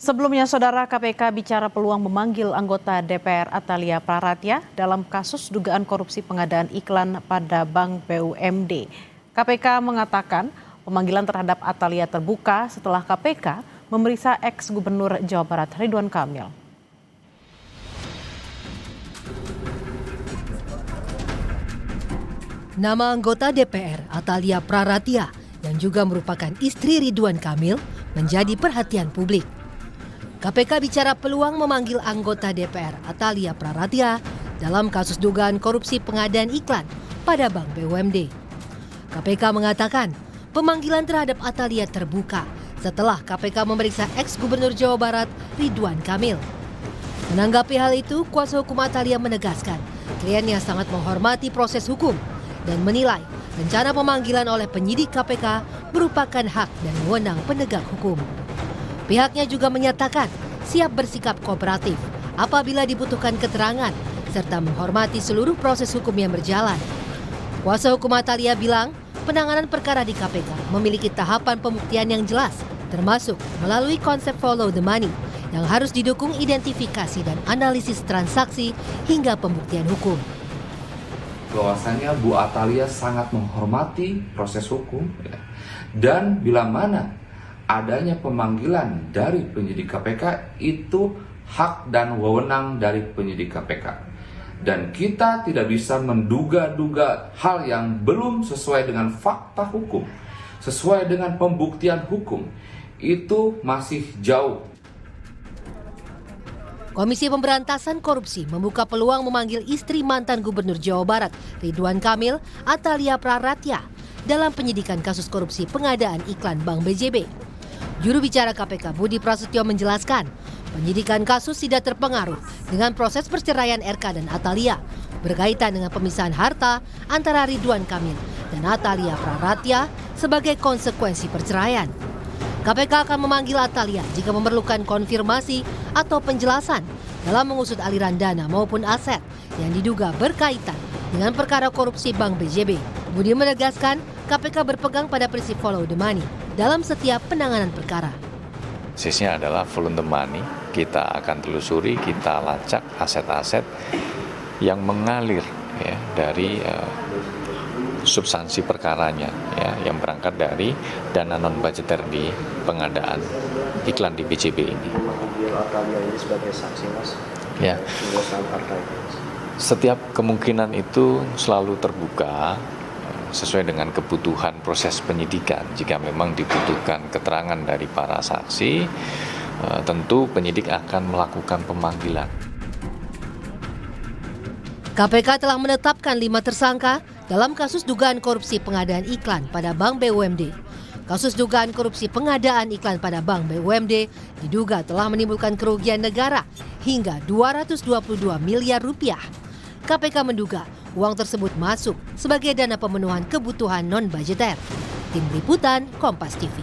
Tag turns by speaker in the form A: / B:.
A: Sebelumnya, Saudara, KPK bicara peluang memanggil anggota DPR Atalia Praratya dalam kasus dugaan korupsi pengadaan iklan pada Bank BUMD. KPK mengatakan pemanggilan terhadap Atalia terbuka setelah KPK memeriksa ex-Gubernur Jawa Barat Ridwan Kamil.
B: Nama anggota DPR Atalia Praratya yang juga merupakan istri Ridwan Kamil menjadi perhatian publik. KPK bicara peluang memanggil anggota DPR Atalia Praratya dalam kasus dugaan korupsi pengadaan iklan pada Bank BUMD. KPK mengatakan pemanggilan terhadap Atalia terbuka setelah KPK memeriksa ex-Gubernur Jawa Barat Ridwan Kamil. Menanggapi hal itu, kuasa hukum Atalia menegaskan kliennya sangat menghormati proses hukum dan menilai rencana pemanggilan oleh penyidik KPK merupakan hak dan wewenang penegak hukum. Pihaknya juga menyatakan siap bersikap kooperatif apabila dibutuhkan keterangan serta menghormati seluruh proses hukum yang berjalan. Kuasa hukum Atalia bilang penanganan perkara di KPK memiliki tahapan pembuktian yang jelas, termasuk melalui konsep follow the money yang harus didukung identifikasi dan analisis transaksi hingga pembuktian hukum.
C: Bahwasannya Bu Atalia sangat menghormati proses hukum dan bila mana adanya pemanggilan dari penyidik KPK itu hak dan wewenang dari penyidik KPK. Dan kita tidak bisa menduga-duga hal yang belum sesuai dengan fakta hukum, sesuai dengan pembuktian hukum, itu masih jauh.
B: Komisi Pemberantasan Korupsi membuka peluang memanggil istri mantan Gubernur Jawa Barat Ridwan Kamil, Atalia Praratya, dalam penyidikan kasus korupsi pengadaan iklan Bank BJB. Juru bicara KPK Budi Prasetyo menjelaskan, penyidikan kasus tidak terpengaruh dengan proses perceraian RK dan Atalia berkaitan dengan pemisahan harta antara Ridwan Kamil dan Atalia Praratya sebagai konsekuensi perceraian. KPK akan memanggil Atalia jika memerlukan konfirmasi atau penjelasan dalam mengusut aliran dana maupun aset yang diduga berkaitan dengan perkara korupsi Bank BJB. Budi menegaskan KPK berpegang pada prinsip follow the money dalam setiap penanganan perkara.
D: Basisnya adalah follow the money, kita akan telusuri, kita lacak aset-aset yang mengalir ya, dari substansi perkaranya ya, yang berangkat dari dana non-budgeter di pengadaan iklan di BJB ini.
E: Atalia ini sebagai saksi, Mas.
D: Ya. Setiap kemungkinan itu selalu terbuka sesuai dengan kebutuhan proses penyidikan. Jika memang dibutuhkan keterangan dari para saksi, tentu penyidik akan melakukan pemanggilan.
B: KPK telah menetapkan 5 tersangka dalam kasus dugaan korupsi pengadaan iklan pada Bank BUMD. Kasus dugaan korupsi pengadaan iklan pada Bank BUMD diduga telah menimbulkan kerugian negara hingga 222 miliar rupiah. KPK menduga uang tersebut masuk sebagai dana pemenuhan kebutuhan non-budgeter. Tim Liputan, Kompas TV.